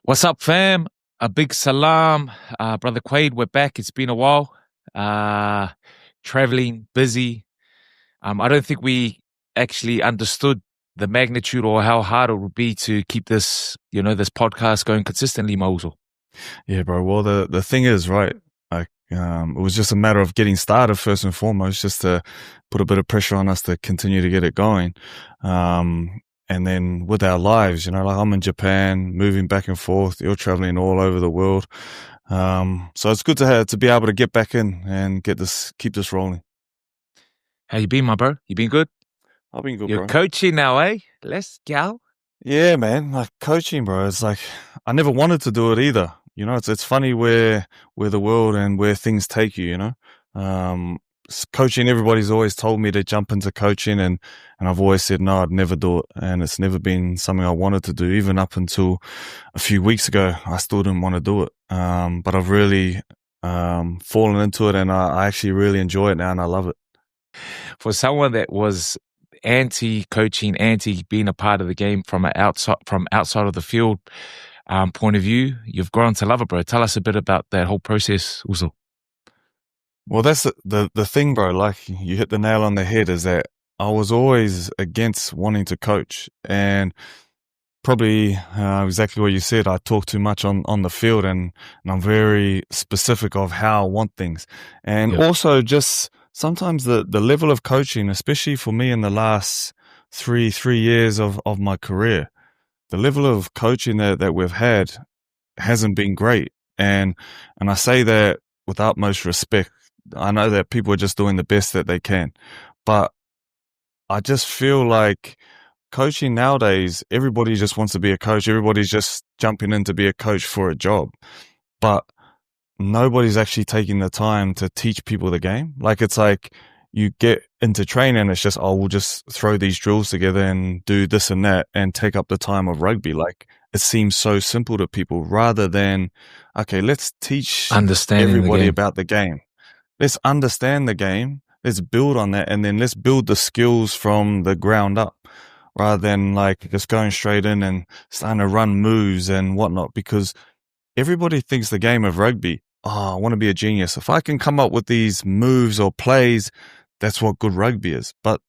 What's up, fam? A big salam. Brother Quaid, we're back. It's been a while. Traveling, busy. I don't think we actually understood the magnitude or how hard it would be to keep this, this podcast going consistently, Mosul. Yeah, bro. Well, the thing is, right, it was just a matter of getting started first and foremost, just to put a bit of pressure on us to continue to get it going. And then with our lives, like I'm in Japan, moving back and forth, you're traveling all over the world. So it's good to be able to get back in and keep this rolling. How you been, my bro? You been good? I've been good, You're bro. coaching now, eh? Let's go. Yeah, man. Like coaching, bro. It's like I never wanted to do it either. It's funny where the world and where things take you. Coaching, everybody's always told me to jump into coaching, and I've always said no, I'd never do it, and it's never been something I wanted to do. Even up until a few weeks ago, I still didn't want to do it. But I've really fallen into it, and I actually really enjoy it now, and I love it. For someone that was anti-coaching, anti-being a part of the game from outside of the field point of view, you've grown to love it, bro. Tell us a bit about that whole process, Uzo. Well, that's the thing, bro. Like you hit the nail on the head, is that I was always against wanting to coach, and probably exactly what you said. I talk too much on the field, and I'm very specific of how I want things, and also just sometimes the level of coaching, especially for me in the last three years of my career, the level of coaching that we've had hasn't been great, and I say that with utmost respect. I know that people are just doing the best that they can, but I just feel like coaching nowadays, everybody just wants to be a coach. Everybody's just jumping in to be a coach for a job, but nobody's actually taking the time to teach people the game. Like it's like you get into training and it's just, we'll just throw these drills together and do this and that and take up the time of rugby. Like it seems so simple to people, rather than, okay, let's teach everybody about the game. Let's understand the game. Let's build on that. And then let's build the skills from the ground up, rather than like just going straight in and starting to run moves and whatnot, because everybody thinks the game of rugby, I want to be a genius. If I can come up with these moves or plays, that's what good rugby is. But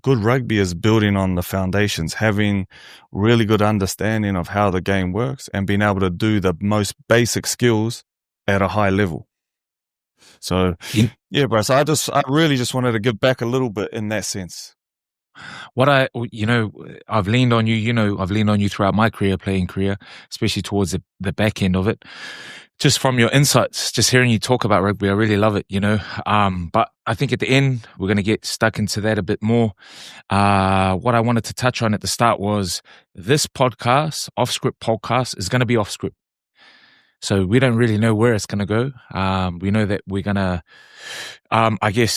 good rugby is building on the foundations, having really good understanding of how the game works and being able to do the most basic skills at a high level. So, yeah, bro. So I really just wanted to give back a little bit in that sense. I've leaned on you, I've leaned on you throughout my playing career, especially towards the back end of it. Just from your insights, just hearing you talk about rugby, I really love it, But I think at the end, we're going to get stuck into that a bit more. What I wanted to touch on at the start was this podcast, offscript podcast, is going to be offscript. So we don't really know where it's going to go. We know that we're going to,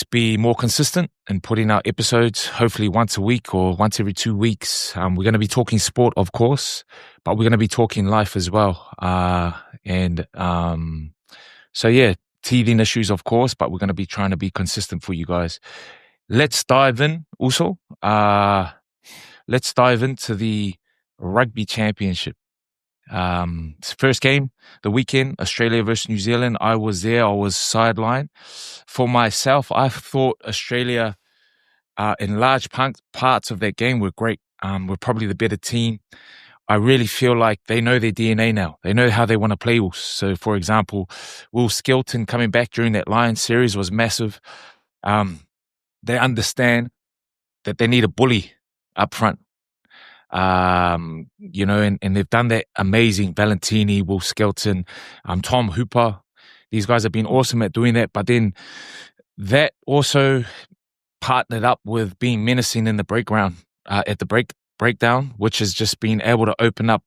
be more consistent in putting out episodes, hopefully once a week or once every 2 weeks. We're going to be talking sport, of course, but we're going to be talking life as well. Teething issues, of course, but we're going to be trying to be consistent for you guys. Let's dive in also. Let's dive into the Rugby Championship. First game, the weekend, Australia versus New Zealand. I was there. I was sidelined. For myself, I thought Australia, in large parts of that game, were great. We're probably the better team. I really feel like they know their DNA now. They know how they want to play. So, for example, Will Skelton coming back during that Lions series was massive. They understand that they need a bully up front. And they've done that amazing. Valentini, Will Skelton, Tom Hooper. These guys have been awesome at doing that. But then that also partnered up with being menacing in the breakdown, which has just been able to open up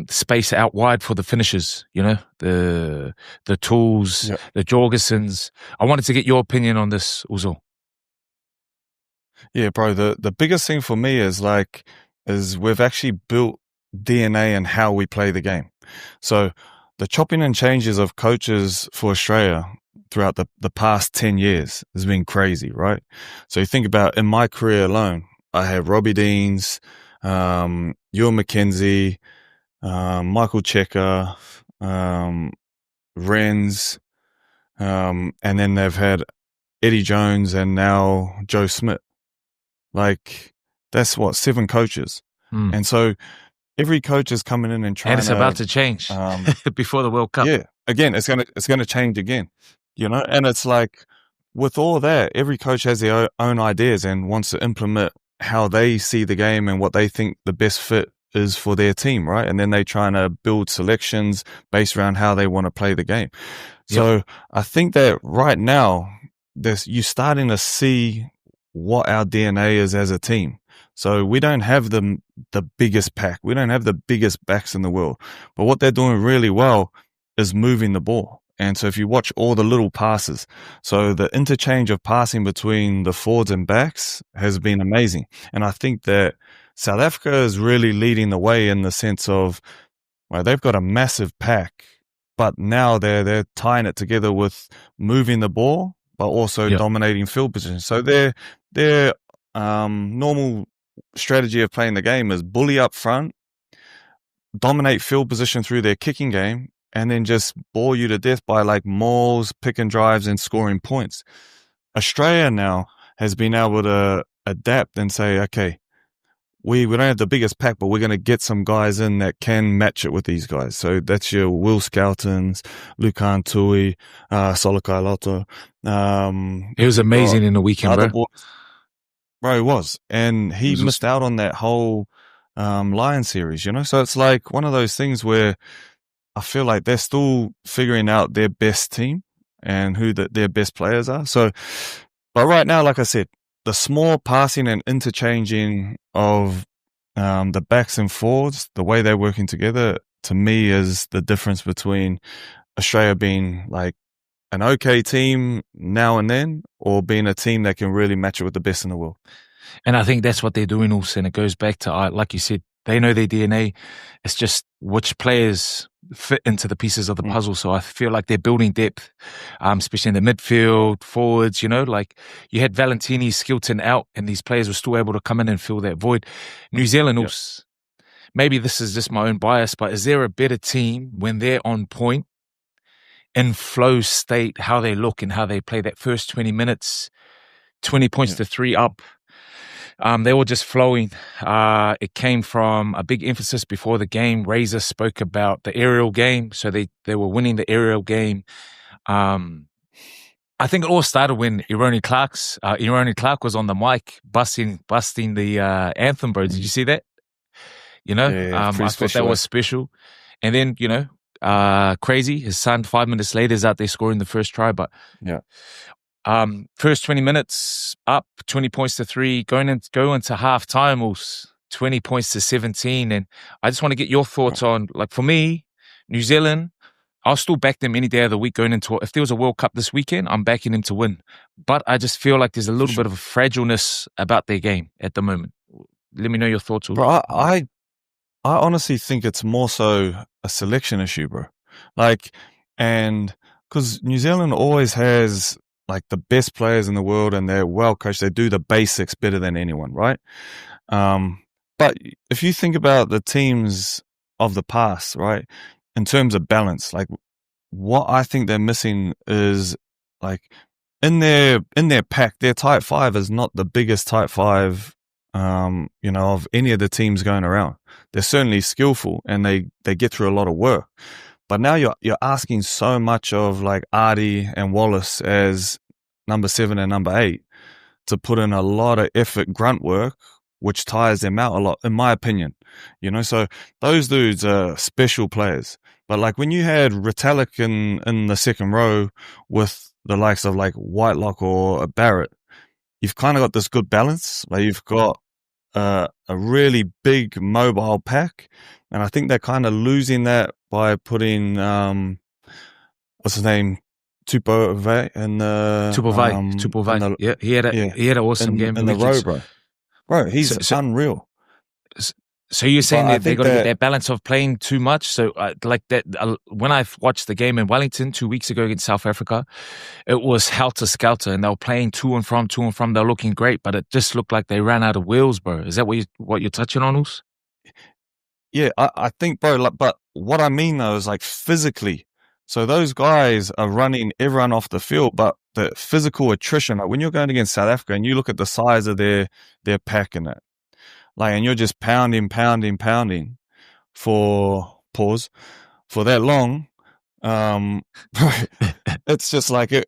space out wide for the finishers. The Tools, the Jorgensen's. I wanted to get your opinion on this, Uzo. Yeah, bro, the biggest thing for me is we've actually built DNA in how we play the game. So the chopping and changes of coaches for Australia throughout the past 10 years has been crazy, right? So you think about, in my career alone, I had Robbie Deans, Ewan McKenzie, Michael Checker, Renz, and then they've had Eddie Jones and now Joe Smith. Like, that's what, 7 coaches. And so every coach is coming in and trying and it's about to change before the World Cup. Yeah, again, it's gonna change again, and it's like, with all that, every coach has their own ideas and wants to implement how they see the game and what they think the best fit is for their team, right? And then they trying to build selections based around how they want to play the game. So I think that right now, you're starting to see what our DNA is as a team. So we don't have the biggest pack. We don't have the biggest backs in the world. But what they're doing really well is moving the ball. And so if you watch all the little passes, so the interchange of passing between the forwards and backs has been amazing. And I think that South Africa is really leading the way in the sense of, well, they've got a massive pack, but now they're tying it together with moving the ball, but also dominating field position. So their normal strategy of playing the game is bully up front, dominate field position through their kicking game, and then just bore you to death by like mauls, pick and drives, and scoring points. Australia now has been able to adapt and say, okay, we don't have the biggest pack, but we're going to get some guys in that can match it with these guys. So that's your Will Skeltons, Lukan Tui, Solokai Loto. It was amazing in the weekend, bro. Bro, it was. And he missed out on that whole Lion series, So it's like one of those things where I feel like they're still figuring out their best team and who their best players are. So, but right now, like I said, the small passing and interchanging of the backs and forwards, the way they're working together, to me is the difference between Australia being like an okay team now and then, or being a team that can really match it with the best in the world. And I think that's what they're doing also. And it goes back to, like you said, they know their DNA. It's just which players fit into the pieces of the puzzle. So I feel like they're building depth, especially in the midfield, forwards, like you had Valentini, Skilton out, and these players were still able to come in and fill that void. New Zealand also, maybe this is just my own bias, but is there a better team when they're on point, in flow state, how they look and how they play that first 20 minutes, 20 points to 3 up? They were just flowing. It came from a big emphasis before the game. Razor spoke about the aerial game, so they were winning the aerial game. I think it all started when Ironi Clark was on the mic busting the anthem, bro. Did you see that? I thought that was special. And then, Crazy, his son, 5 minutes later is out there scoring the first try. But first 20 minutes up, 20 points to 3, go into half time, 20 points to 17. And I just want to get your thoughts on, like, for me, New Zealand, I'll still back them any day of the week going into, if there was a World Cup this weekend, I'm backing them to win. But I just feel like there's a little bit of a fragileness about their game at the moment. Let me know your thoughts. Bro, I honestly think it's more so a selection issue, bro. Like, and because New Zealand always has like the best players in the world and they're well coached. They do the basics better than anyone, right? But if you think about the teams of the past, right, in terms of balance, like what I think they're missing is like in their pack, their type 5 is not the biggest type 5, of any of the teams going around. They're certainly skillful and they get through a lot of work. But now you're asking so much of like Artie and Wallace as number 7 and number 8 to put in a lot of effort, grunt work, which tires them out a lot, in my opinion. So those dudes are special players. But like when you had Retallick in the second row with the likes of like Whitelock or Barrett, you've kind of got this good balance. Like you've got a really big mobile pack, and I think they're kind of losing that by putting what's his name, Tupou and Tupou. Yeah, he had an awesome game in the row, bro. He's unreal. So you're saying that they're going to get that balance of playing too much? So like that, when I watched the game in Wellington 2 weeks ago against South Africa, it was helter-skelter and they were playing to and from. They were looking great, but it just looked like they ran out of wheels, bro. Is that what you're touching on, Us? Yeah, I think, bro, like, but what I mean though is like physically. So those guys are running everyone off the field, but the physical attrition, like when you're going against South Africa and you look at the size of their pack and that, like, and you're just pounding for pause for that long, it's just like it.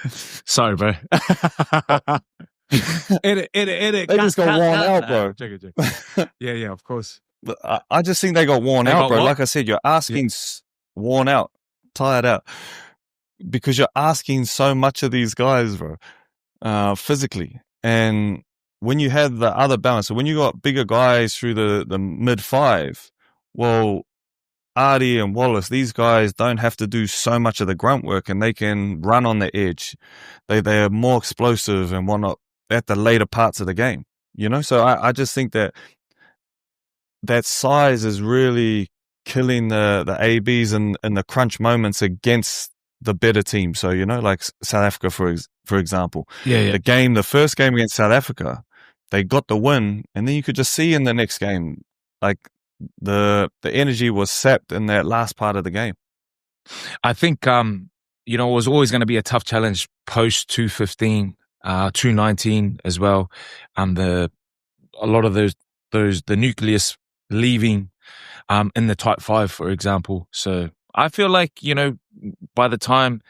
Sorry, bro. edit. They just got worn out, bro. Yeah, of course. But I just think they got worn out, bro. What? Like I said, you're asking worn out, tired out, because you're asking so much of these guys, bro, physically. And when you have the other balance, so when you got bigger guys through the mid five, well, Artie and Wallace, these guys don't have to do so much of the grunt work, and they can run on the edge. They are more explosive and whatnot at the later parts of the game, you know? So I just think that size is really killing the ABs and the crunch moments against the better team. So, you know, like South Africa, for example. Yeah. The first game against South Africa, they got the win, and then you could just see in the next game, like, the energy was sapped in that last part of the game. I think, it was always going to be a tough challenge post 215, 219 as well. A lot of the nucleus leaving, in the type 5, for example. So I feel like, by the time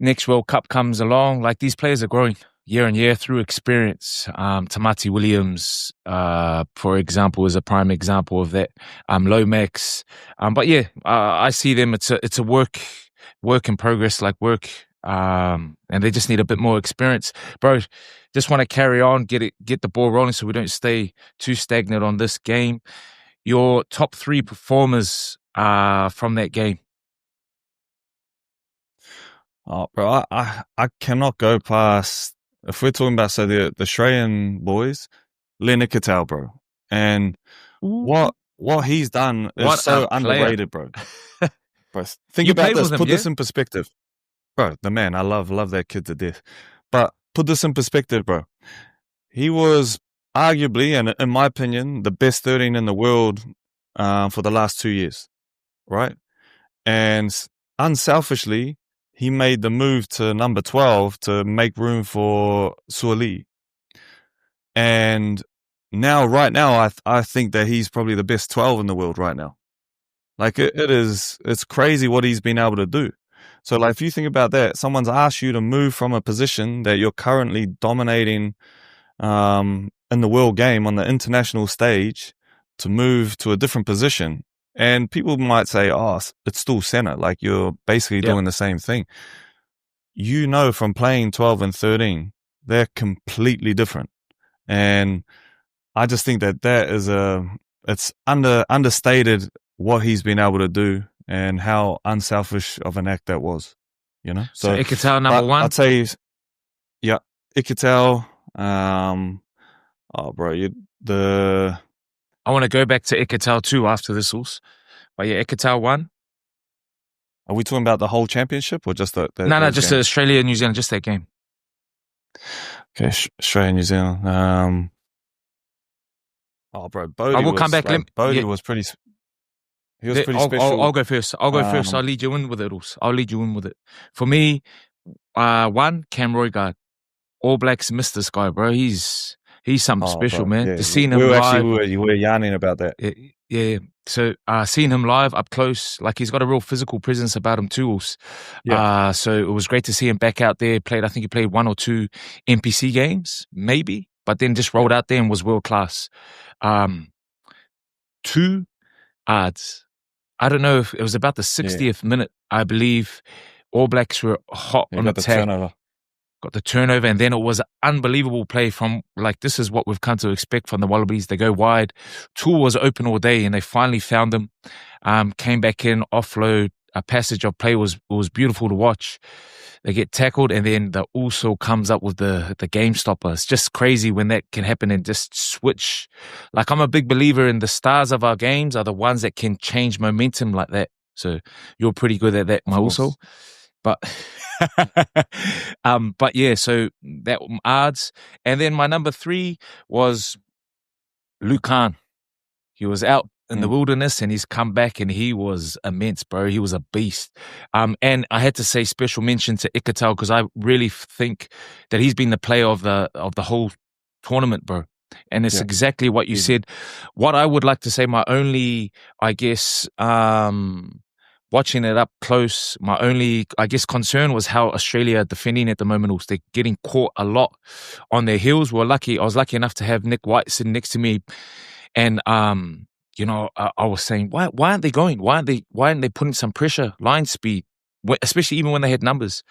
next World Cup comes along, like, these players are growing year on year through experience. Tamati Williams, for example, is a prime example of that. Lomax. But yeah, I see them. It's a work in progress, like work. And they just need a bit more experience, bro. Just want to carry on, get the ball rolling, so we don't stay too stagnant on this game. Your top 3 performers from that game. Oh, bro, I cannot go past. If we're talking about, so the Australian boys, Leonard Cattell, bro, and what he's done is so underrated, bro. Bro, think about this. Put this in perspective, bro. The man, I love that kid to death. But put this in perspective, bro. He was arguably, and in my opinion, the best 13 in the world for the last 2 years, right? And unselfishly, he made the move to number 12 to make room for Suoli. And now, right now, I think that he's probably the best 12 in the world right now. Like, it's crazy what he's been able to do. So, like, if you think about that, someone's asked you to move from a position that you're currently dominating in the world game on the international stage to move to a different position. And people might say, oh, it's still center. Like, you're basically doing the same thing. From playing 12 and 13, they're completely different. And I just think that is it's understated what he's been able to do and how unselfish of an act that was, you know? So Iketal number 1? I'd say, yeah, Iketal. Bro, I want to go back to Iketal 2 after this also. But yeah, Iketal 1. Are we talking about the whole championship or just that? No, just Australia and New Zealand, just that game. Okay, Australia and New Zealand. Bro, Bodie. I will come back. Bodie was pretty. He was pretty special. I'll go first. I'll lead you in with it. Also, I'll lead you in with it. For me, 1, Cam Roigard. All Blacks missed this guy, bro. He's something special, man. Yeah. Just seeing him live. We were yarning about that. Yeah. So seeing him live up close, like, he's got a real physical presence about him too. Yeah. So it was great to see him back out there. I think he played 1 or 2 NPC games, maybe, but then just rolled out there and was world class. 2 odds. I don't know if it was about the 60th minute, I believe. All Blacks were hot on attack. Got the turnover, and then it was an unbelievable play from, like, this is what we've come to expect from the Wallabies. They go wide. Tool was open all day, and they finally found him. Came back in, offload. A passage of play was beautiful to watch. They get tackled, and then the also comes up with the game stopper. It's just crazy when that can happen and just switch. Like, I'm a big believer in the stars of our games are the ones that can change momentum like that. So you're pretty good at that, also. But yeah, so that odds. And then my number 3 was Lucan. He was out in the wilderness, and he's come back and he was immense, bro. He was a beast. And I had to say special mention to Ikatal because I really think that he's been the player of the whole tournament, bro. And it's exactly what you said. What I would like to say, my only, I guess, watching it up close, my only, I guess, concern was how Australia are defending at the moment. They're getting caught a lot on their heels. I was lucky enough to have Nick White sitting next to me, and you know, I was saying, why aren't they going? Why aren't they putting some pressure, line speed, especially even when they had numbers?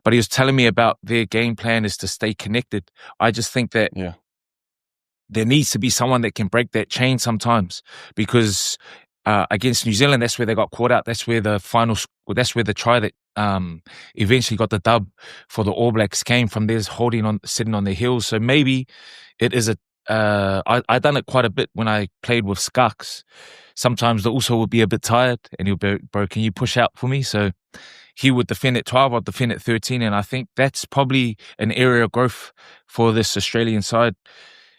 But he was telling me about their game plan is to stay connected. I just think that there needs to be someone that can break that chain sometimes, because against New Zealand, that's where they got caught out. That's where the that's where the try that eventually got the dub for the All Blacks came from. Theirs sitting on their heels. So maybe it is I done it quite a bit when I played with Skarks. Sometimes the Uso would be a bit tired and he'll be, bro, can you push out for me? So he would defend at 12, I'd defend at 13. And I think that's probably an area of growth for this Australian side.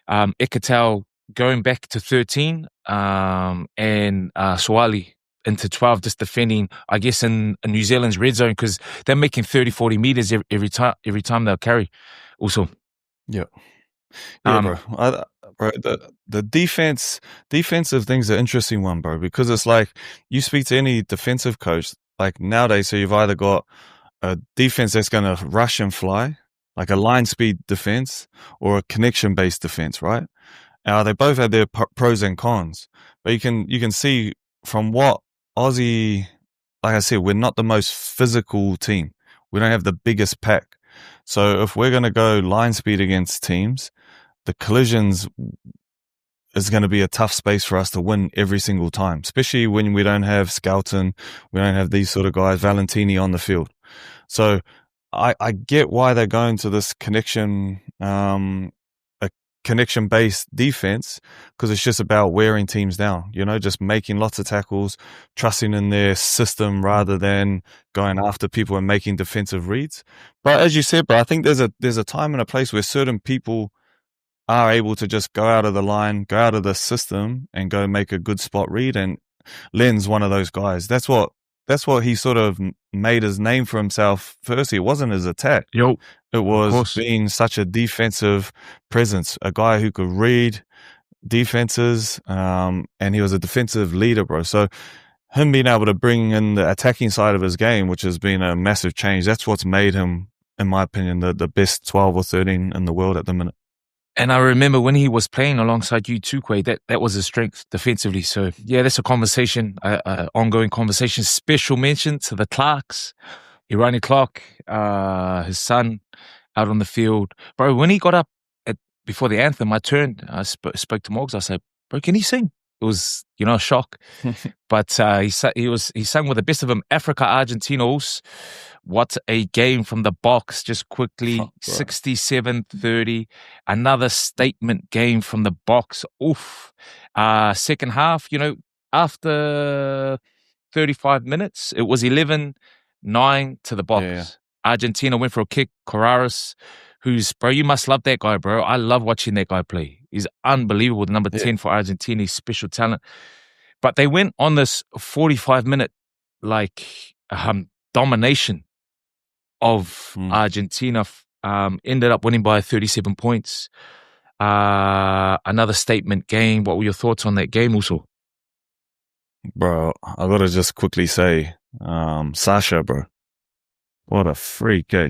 Ikatal going back to 13, and Swali into 12, just defending, I guess, in New Zealand's red zone, because they're making 30, 40 meters every time they'll carry. Also, bro. The defensive thing's an interesting one, bro, because it's like you speak to any defensive coach, like nowadays, so you've either got a defense that's going to rush and fly, like a line speed defense, or a connection based defense, right? They both have their pros and cons, but you can see from what Aussie, like I said, we're not the most physical team. We don't have the biggest pack. So if we're going to go line speed against teams, the collisions is going to be a tough space for us to win every single time, especially when we don't have Skelton, we don't have these sort of guys, Valentini on the field. So I get why they're going to this connection, a connection-based defense, because it's just about wearing teams down, you know, just making lots of tackles, trusting in their system rather than going after people and making defensive reads. But as you said, bro, I think there's a time and a place where certain people are able to just go out of the line, go out of the system and go make a good spot read. And Len's one of those guys. That's what he sort of made his name for himself. Firstly, it wasn't his attack. It was being such a defensive presence, a guy who could read defenses, and he was a defensive leader, bro. So him being able to bring in the attacking side of his game, which has been a massive change, that's what's made him, in my opinion, the best 12 or 13 in the world at the minute. And I remember when he was playing alongside you too, Quay, that was his strength defensively. So, yeah, that's a conversation, ongoing conversation. Special mention to the Clarks, Irani Clark, his son out on the field. Bro, when he got up before the anthem, I turned, I spoke to Morgs. I said, bro, can he sing? It was, you know, a shock. But he sang with the best of them. Africa, Argentina. What a game from the box, just quickly, 67-30. Another statement game from the box. Oof. Second half, you know, after 35 minutes, it was 11-9 to the box. Yeah. Argentina went for a kick. Corraris, bro, you must love that guy, bro. I love watching that guy play. He's unbelievable. The number 10 for Argentina. He's special talent. But they went on this 45-minute, domination of Argentina. Ended up winning by 37 points. Another statement game. What were your thoughts on that game also? Bro, I got to just quickly say, Sasha, bro. What a freak, eh?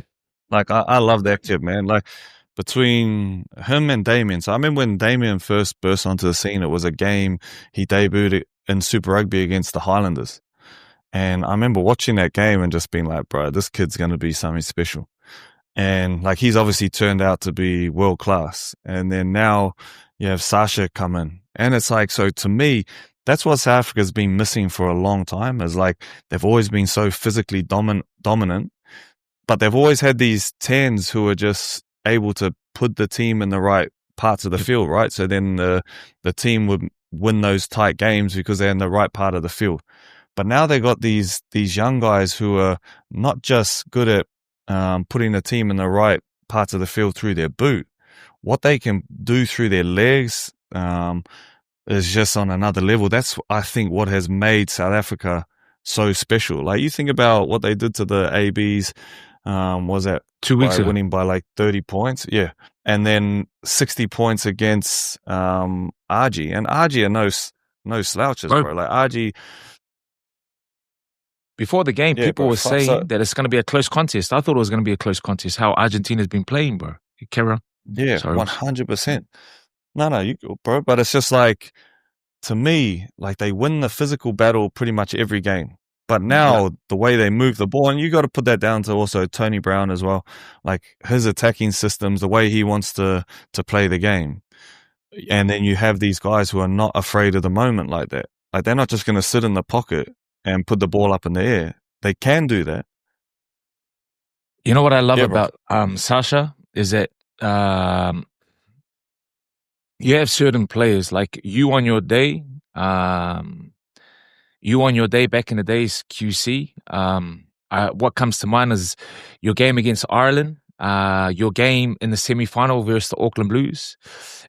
Like, I love that kid, man. Like, between him and Damien. So I remember when Damien first burst onto the scene, it was a game he debuted in Super Rugby against the Highlanders. And I remember watching that game and just being like, bro, this kid's going to be something special. And like, he's obviously turned out to be world class. And then now you have Sasha come in. And it's like, so to me, that's what South Africa's been missing for a long time, is like, they've always been so physically dominant, but they've always had these 10s who are just able to put the team in the right parts of the field, right? So then the team would win those tight games because they're in the right part of the field. But now they got these young guys who are not just good at putting the team in the right parts of the field through their boot, what they can do through their legs, is just on another level. That's, I think, what has made South Africa so special. Like, you think about what they did to the ABs, was that 2 weeks by ago. winning by like 30 points? Yeah. And then 60 points against Argie. And Argie are no slouches, bro. Like, Argie... Before the game, people were saying so, that it's going to be a close contest. I thought it was going to be a close contest. How Argentina's been playing, bro. Carry on. Yeah, Sorry. 100%. No, you go, bro. But it's just like, to me, like, they win the physical battle pretty much every game. But now the way they move the ball, and you got to put that down to also Tony Brown as well, like his attacking systems, the way he wants to play the game. And then you have these guys who are not afraid of the moment like that. Like, they're not just going to sit in the pocket and put the ball up in the air. They can do that. You know what I love about Sasha is that you have certain players, like you on your day back in the days, QC. What comes to mind is your game against Ireland, your game in the semi-final versus the Auckland Blues,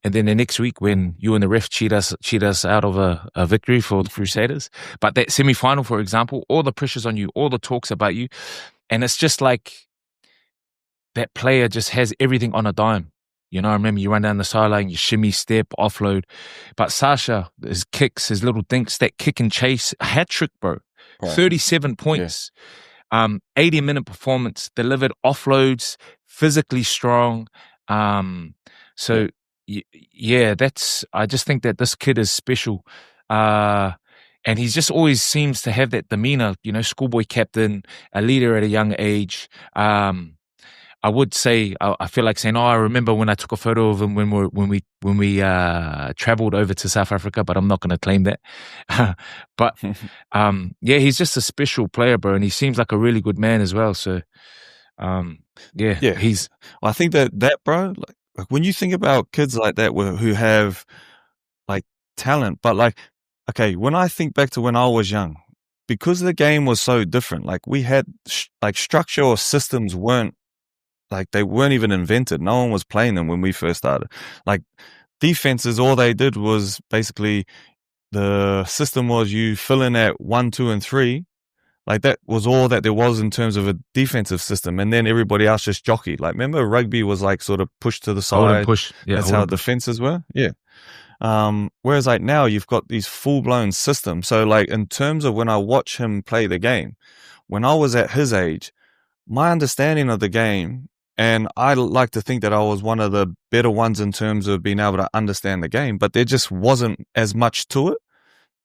and then the next week when you and the ref cheat us out of a victory for the Crusaders. But that semi-final, for example, all the pressure's on you, all the talks about you, and it's just like that player just has everything on a dime. You know, I remember you run down the sideline, you shimmy, step, offload. But Sasha, his kicks, his little dinks, that kick and chase, hat trick, bro. Right. 37 points. Yeah. 80-minute performance, delivered offloads, physically strong. So, yeah, I just think that this kid is special. And he just always seems to have that demeanor, you know, schoolboy captain, a leader at a young age. I would say, I feel like saying, I remember when I took a photo of him when we traveled over to South Africa, but I'm not going to claim that. But yeah, he's just a special player, bro, and he seems like a really good man as well. So, he's. Well, I think that bro, like when you think about kids like that who have like talent, but like, okay, when I think back to when I was young, because the game was so different, like we had like structure or systems they weren't even invented. No one was playing them when we first started. Like, defenses, all they did was basically, the system was you fill in at 1, 2, and 3. Like, that was all that there was in terms of a defensive system. And then everybody else just jockeyed. Like, remember rugby was like sort of pushed to the side. That's how defenses were. Yeah. Whereas like now you've got these full blown systems. So like in terms of when I watch him play the game, when I was at his age, my understanding of the game, and I like to think that I was one of the better ones in terms of being able to understand the game, but there just wasn't as much to it.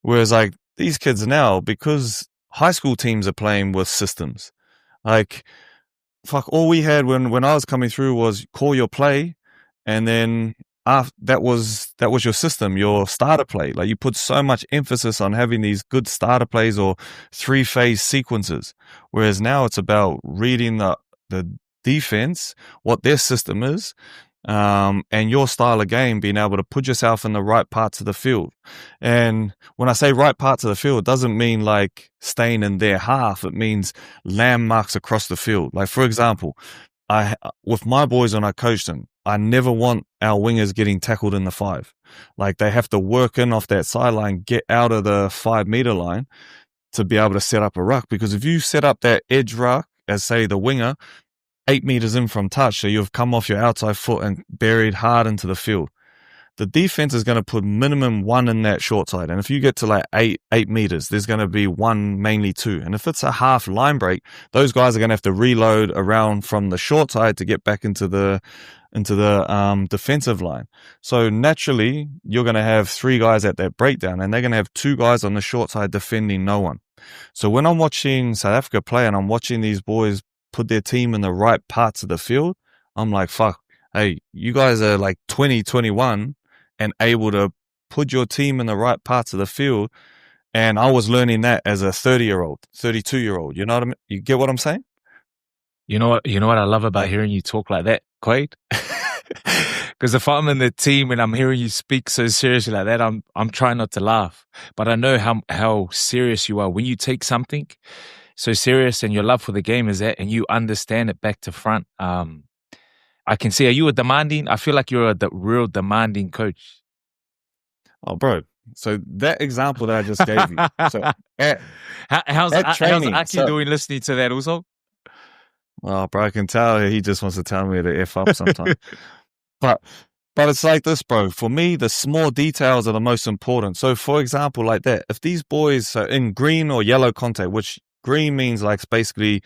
Whereas like these kids now, because high school teams are playing with systems, like all we had when I was coming through was call your play, and then that was your system, your starter play. Like you put so much emphasis on having these good starter plays or 3-phase sequences, whereas now it's about reading the defense, what their system is, and your style of game, being able to put yourself in the right parts of the field. And when I say right parts of the field, it doesn't mean like staying in their half. It means landmarks across the field. Like, for example, with my boys when I coach them, I never want our wingers getting tackled in the 5. Like, they have to work in off that sideline, get out of the 5-meter line to be able to set up a ruck. Because if you set up that edge ruck as, say, the winger, 8 meters in from touch, so you've come off your outside foot and buried hard into the field, the defense is going to put minimum 1 in that short side. And if you get to like 8 meters, there's going to be 1, mainly 2. And if it's a half line break, those guys are going to have to reload around from the short side to get back into the defensive line. So naturally, you're going to have 3 guys at that breakdown, and they're going to have 2 guys on the short side defending no one. So when I'm watching South Africa play and I'm watching these boys put their team in the right parts of the field, I'm like, fuck, hey, you guys are like 20, 21 and able to put your team in the right parts of the field. And I was learning that as a 30-year-old, 32-year-old. You know what I mean? You get what I'm saying? You know what I love about hearing you talk like that, Quaid? Because if I'm in the team and I'm hearing you speak so seriously like that, I'm trying not to laugh. But I know how serious you are when you take something so serious, and your love for the game is that, and you understand it back to front. I can see, are you a demanding? I feel like you're a real demanding coach. Oh, bro, So that example that I just gave you. So how's training, Aki doing listening to that also? Well, bro, I can tell he just wants to tell me to F up sometimes. But it's like this, bro. For me, the small details are the most important. So, for example, like that, if these boys are in green or yellow contact, which green means like basically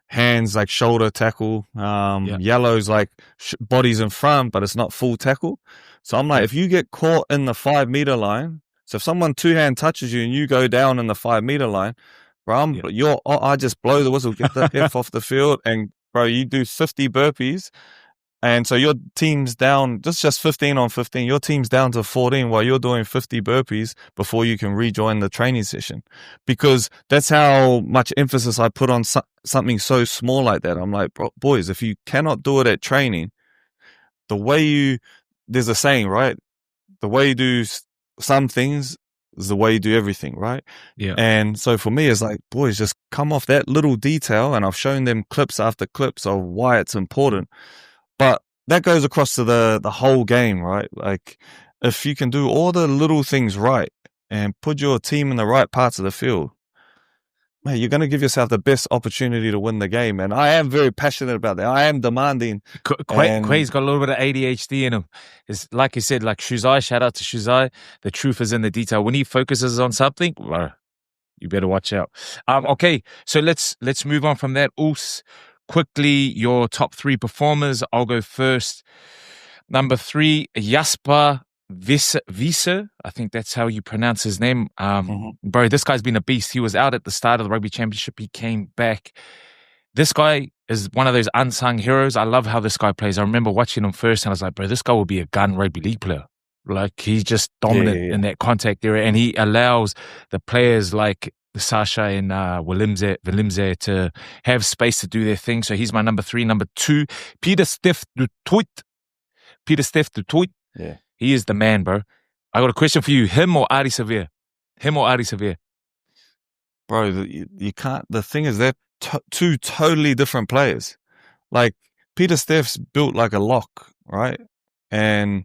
hands, like shoulder tackle. Yellow's like bodies in front, but it's not full tackle. So I'm like, if you get caught in the 5 meter line, so if someone 2-hand touches you and you go down in the 5 meter line, bro, I just blow the whistle, get the F off the field, and bro, you do 50 burpees. And so your team's down, just 15 on 15. Your team's down to 14 while you're doing 50 burpees before you can rejoin the training session. Because that's how much emphasis I put on something so small like that. I'm like, boys, if you cannot do it at training, there's a saying, right? The way you do some things is the way you do everything, right? Yeah. And so for me, it's like, boys, just come off that little detail. And I've shown them clips after clips of why it's important. But that goes across to the whole game, right? Like, if you can do all the little things right and put your team in the right parts of the field, man, you're going to give yourself the best opportunity to win the game. And I am very passionate about that. I am demanding. Quay's got a little bit of ADHD in him. It's like you said, like Shuzai, shout out to Shuzai. The truth is in the detail. When he focuses on something, you better watch out. Okay, so let's move on from that. Quickly, your top 3 performers. I'll go first. Number 3, Jasper Wiese. I think that's how you pronounce his name. Bro, this guy's been a beast. He was out at the start of the Rugby Championship. He came back. This guy is one of those unsung heroes. I love how this guy plays. I remember watching him first and I was like, bro, this guy will be a gun rugby league player. Like, he's just dominant in that contact area, and he allows the players like Sasha and Willemse to have space to do their thing. So he's my number 3. Number 2, Pieter-Steph du Toit. Yeah. He is the man, bro. I got a question for you. Him or Ari Severe? Bro, you can't. The thing is, they're two totally different players. Like, Pieter-Steph's built like a lock, right? And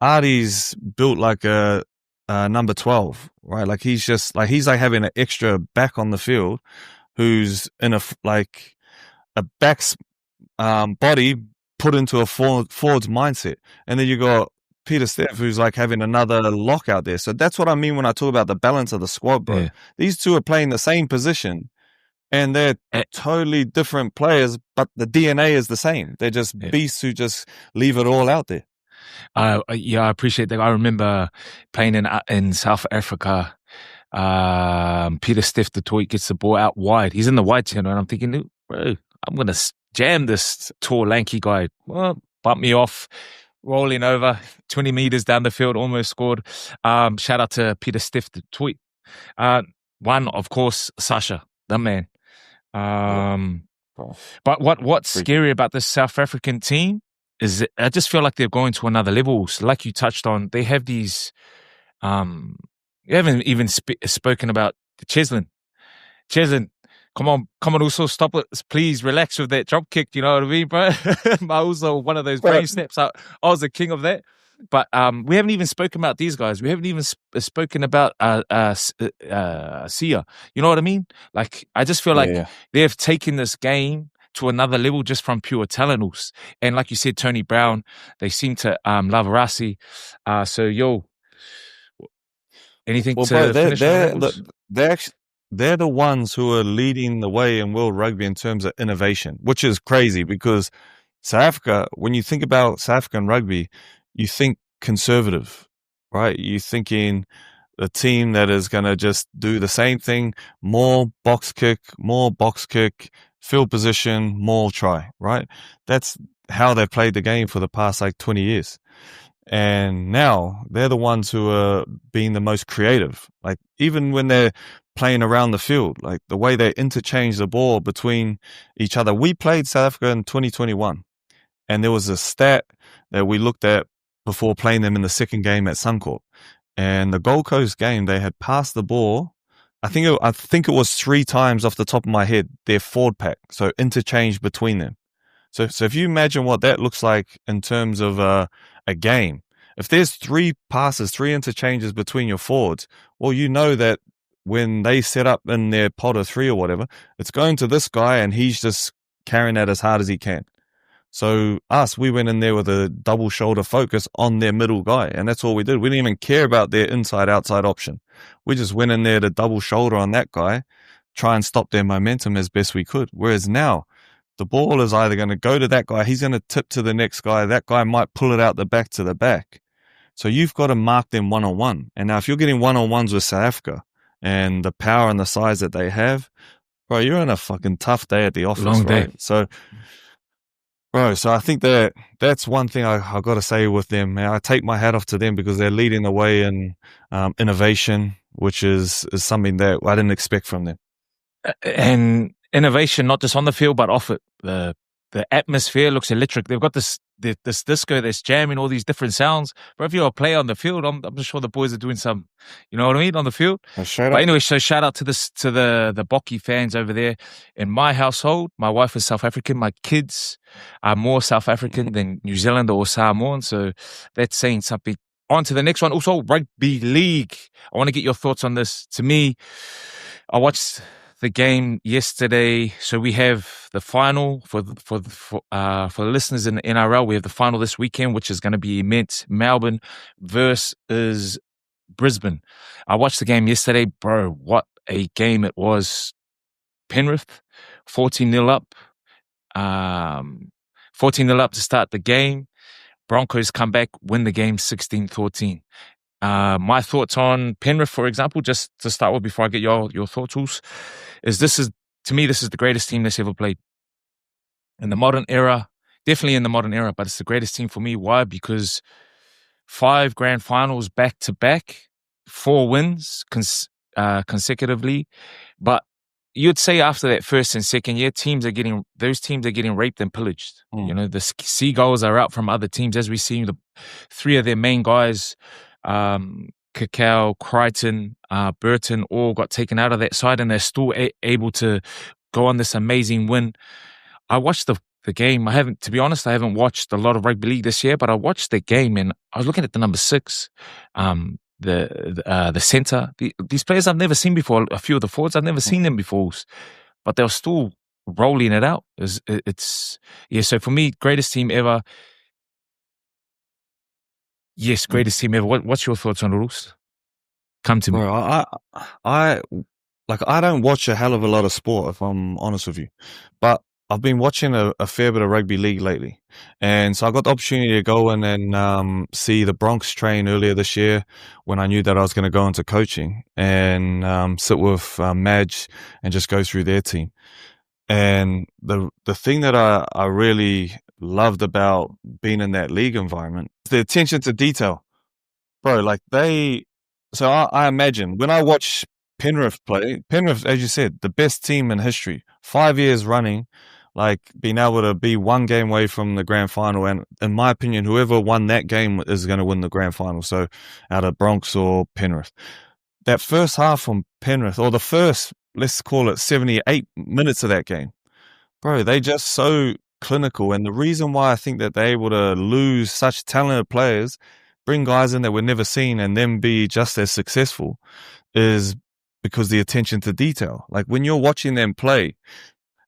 Ari's built like a number 12, right? Like, he's having an extra back on the field who's in a back's body put into a forward's mindset. And then you got Pieter-Steph who's like having another lock out there. So that's what I mean when I talk about the balance of the squad, bro. Yeah. These two are playing the same position and they're totally different players, but the DNA is the same. They're just beasts who just leave it all out there. I appreciate that. I remember playing in South Africa. Pieter-Steph du Toit gets the ball out wide. He's in the wide channel, and I'm thinking, bro, I'm going to jam this tall, lanky guy. Well, bump me off, rolling over 20 meters down the field, almost scored. Shout out to Pieter-Steph du Toit. One, of course, Sasha, the man. But what's scary about this South African team is I just feel like they're going to another level. So like you touched on, they have these, you haven't even spoken about Cheslin. Come on, also stop it. Please relax with that drop kick. You know what I mean, bro? Also one of those brain snaps. I was the king of that. But we haven't even spoken about these guys. We haven't even spoken about Sia. You know what I mean? Like, I just feel like they've taken this game to another level just from pure talent. And like you said, Tony Brown, they seem to love Rasi. So, anything to finish on that? They're the ones who are leading the way in world rugby in terms of innovation, which is crazy because South Africa, when you think about South African rugby, you think conservative, right? You're thinking a team that is going to just do the same thing, more box kick, field position, more try, right? That's how they played the game for the past 20 years. And now they're the ones who are being the most creative. Like, even when they're playing around the field, like the way they interchange the ball between each other. We played South Africa in 2021 and there was a stat that we looked at before playing them in the second game at Suncorp. And the Gold Coast game, they had passed the ball. I think it was 3 times off the top of my head, their forward pack. So interchange between them. So if you imagine what that looks like in terms of a game, If there's 3 passes, 3 interchanges between your forwards, well, you know that when they set up in their pot of 3 or whatever, it's going to this guy and he's just carrying that as hard as he can. So we went in there with a double shoulder focus on their middle guy, and that's all we did. We didn't even care about their inside-outside option. We just went in there to double shoulder on that guy, try and stop their momentum as best we could. Whereas now, the ball is either going to go to that guy, he's going to tip to the next guy, that guy might pull it out the back to the back. So you've got to mark them one-on-one. And now if you're getting one-on-ones with South Africa and the power and the size that they have, bro, you're on a fucking tough day at the office, Long day. right? So I think that's one thing I got to say with them. I take my hat off to them because they're leading the way in innovation, which is something that I didn't expect from them. And innovation, not just on the field, but off it. The atmosphere looks electric. They've got this disco that's jamming all these different sounds. But if you're a player on the field, I'm sure the boys are doing some, you know what I mean, on the field. But anyway, so shout out to the Bocky fans over there. In my household, my wife is South African. My kids are more South African than New Zealand or Samoan. So that's saying something. On to the next one. Also, rugby league. I want to get your thoughts on this. To me, I watched the game yesterday. So we have the final for the listeners in the NRL. We have the final this weekend, which is going to be immense. Melbourne versus Brisbane. I watched the game yesterday, bro. What a game it was. Penrith 14-0 up. 14-0 up to start the game. Broncos come back, win the game 16-14. My thoughts on Penrith, for example, just to start with before I get your thoughts, Urs, to me, this is the greatest team that's ever played. In the modern era, definitely in the modern era, but it's the greatest team for me. Why? Because 5 grand finals back-to-back, 4 wins consecutively. But you'd say after that first and second year, those teams are getting raped and pillaged. You know, the seagulls are out from other teams. As we see, the 3 of their main guys, Cacao, Crichton, Burton, all got taken out of that side, and they're still able to go on this amazing win. I watched the game. To be honest, I haven't watched a lot of rugby league this year, but I watched the game and I was looking at the number 6, the centre. These players I've never seen before. A few of the forwards I've never seen them before, but they're still rolling it out. So for me, greatest team ever. Yes, greatest team ever. What's your thoughts on the rules? Come to me. Bro, I don't watch a hell of a lot of sport, if I'm honest with you, but I've been watching a fair bit of rugby league lately. And so I got the opportunity to go in and see the Bronx train earlier this year when I knew that I was going to go into coaching and sit with Madge and just go through their team. And the thing that I really loved about being in that league environment is the attention to detail. Bro, so I imagine when I watch Penrith play, as you said, the best team in history, 5 years running, like being able to be 1 game away from the grand final. And in my opinion, whoever won that game is going to win the grand final. So out of Bronx or Penrith. That first half from Penrith, or the first, let's call it 78 minutes of that game, bro, they just so clinical. And the reason why I think that they're able to lose such talented players, bring guys in that we've never seen and then be just as successful is because the attention to detail. Like when you're watching them play,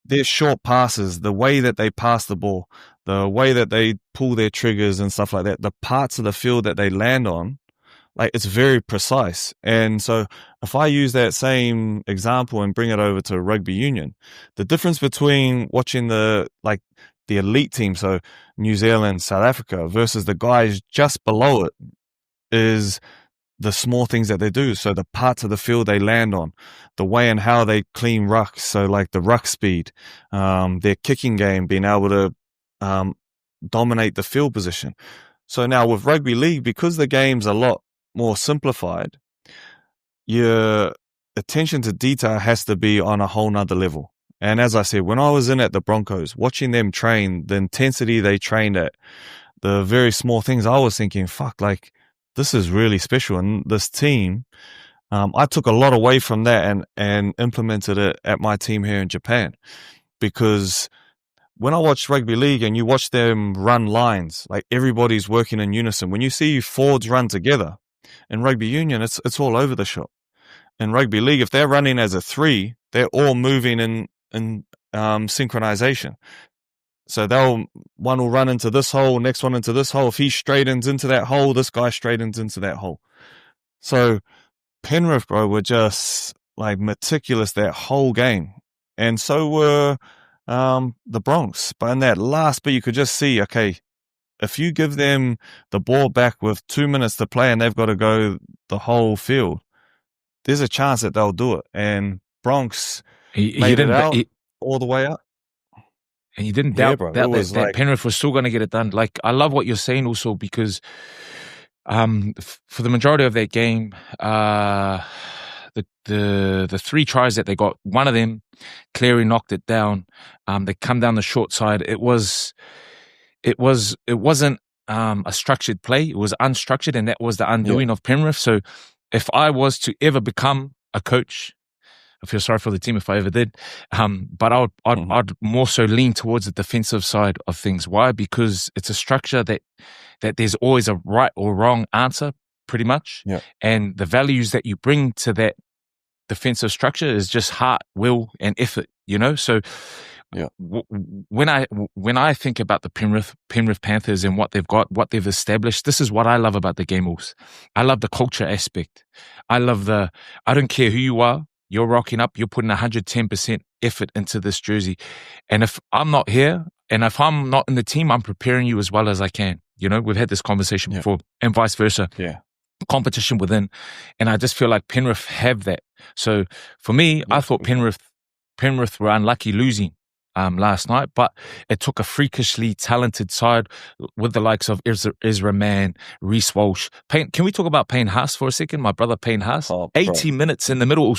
their short passes, the way that they pass the ball, the way that they pull their triggers and stuff like that, the parts of the field that they land on, like it's very precise. And so if I use that same example and bring it over to rugby union, the difference between watching the elite team, so New Zealand, South Africa, versus the guys just below it is the small things that they do. So the parts of the field they land on, the way and how they clean rucks. So like the ruck speed, their kicking game, being able to dominate the field position. So now with rugby league, because the game's a lot more simplified, your attention to detail has to be on a whole nother level. And as I said, when I was in at the Broncos, watching them train, the intensity they trained at, the very small things, I was thinking, fuck, like, this is really special. And this team, I took a lot away from that and implemented it at my team here in Japan, because when I watch rugby league and you watch them run lines, like everybody's working in unison. When you see forwards run together in rugby union, it's all over the shop. In rugby league, if they're running as a 3, they're all moving in synchronization. So one will run into this hole, next one into this hole. If he straightens into that hole, this guy straightens into that hole. So Penrith, bro, were just like meticulous that whole game. And so were the Bronx. But in that last bit, you could just see, okay, if you give them the ball back with 2 minutes to play and they've got to go the whole field, there's a chance that they'll do it. And Bronx made it out all the way up. And you didn't doubt that Penrith was still going to get it done. Like, I love what you're saying also, because for the majority of that game, the 3 tries that they got, one of them, Cleary knocked it down. They come down the short side. It wasn't a structured play. It was unstructured, and that was the undoing of Penrith. So if I was to ever become a coach, I feel sorry for the team if I ever did, but I'd more so lean towards the defensive side of things. Why? Because it's a structure that there's always a right or wrong answer, pretty much. Yeah. And the values that you bring to that defensive structure is just heart, will, and effort. So when I think about the Penrith Panthers and what they've got, what they've established, this is what I love about the game. Also, I love the culture aspect. I don't care who you are. You're rocking up, you're putting 110% effort into this jersey. And if I'm not here, and if I'm not in the team, I'm preparing you as well as I can. We've had this conversation before, and vice versa. Yeah. Competition within. And I just feel like Penrith have that. So for me, I thought Penrith were unlucky losing last night, but it took a freakishly talented side with the likes of Ezra Mann, Reece Walsh. Can we talk about Payne Haas for a second? My brother Payne Haas, 80 minutes in the middle,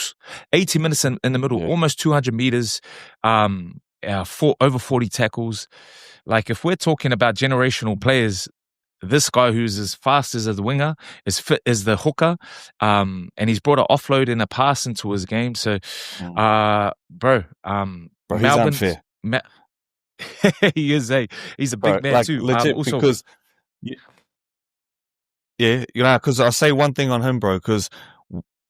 80 minutes in the middle, almost 200 meters, over 40 tackles. Like, if we're talking about generational players, this guy who's as fast as a winger, as fit as the hooker, and he's brought an offload and a pass into his game. So, bro, he's unfair. He's a big man too. Legit, also, because because I'll say one thing on him, bro, because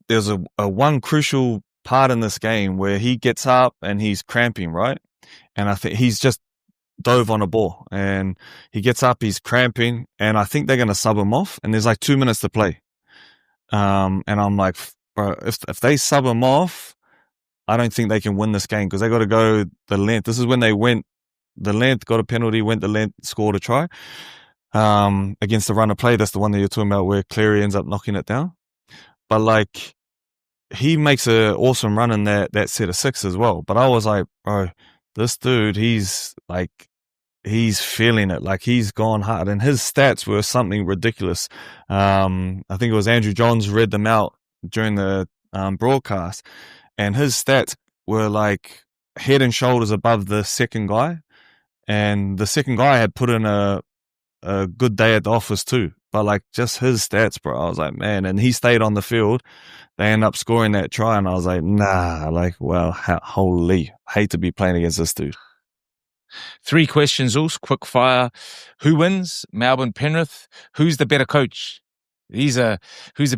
there's a one crucial part in this game where he gets up and he's cramping, right? And I think he's just dove on a ball and he gets up, he's cramping, and I think they're going to sub him off, and there's like 2 minutes to play. And I'm like, bro, if they sub him off, I don't think they can win this game, because they got to go the length. This is when they went the length, got a penalty, went the length, scored a try against the run of play. That's the one that you're talking about where Cleary ends up knocking it down. But like, he makes an awesome run in that set of 6 as well. But I was like, bro, this dude, he's feeling it. Like, he's gone hard, and his stats were something ridiculous. I think it was Andrew Johns read them out during the broadcast, and his stats were like head and shoulders above the second guy, and the second guy had put in a good day at the office too. But like, just his stats, bro, I was like, man. And he stayed on the field. They end up scoring that try, and I was like, nah, like, well, holy, hate to be playing against this dude. 3 questions, also quick fire. Who wins? Melbourne, Penrith. Who's the better coach? Who's the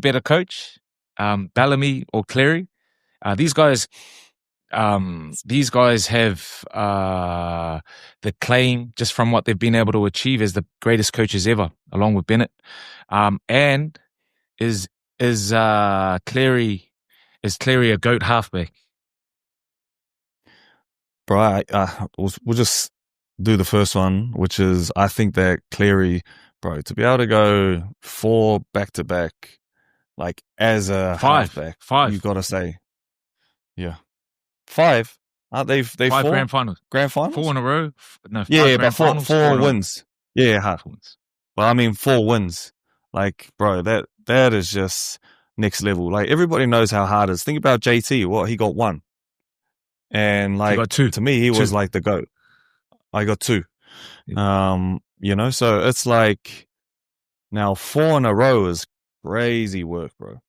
better coach? Bellamy or Cleary? These guys have the claim, just from what they've been able to achieve, as the greatest coaches ever, along with Bennett. And is Cleary a GOAT halfback? Bro, we'll just do the first one, which is, I think that Cleary, bro, to be able to go 4 back-to-back, like, as a halfback, 5. you've got to say, 5. Aren't they 5 4? grand finals. 4 in a row? No, 5 yeah, grand but four wins. Yeah, half wins. Well, I mean, 4 wins. Like, bro, that is just next level. Like, everybody knows how hard it is. Think about JT. He got 1. And like, he got 2. To me, he was like the GOAT. I got 2. Yeah. So it's like, now 4 in a row is crazy work, bro.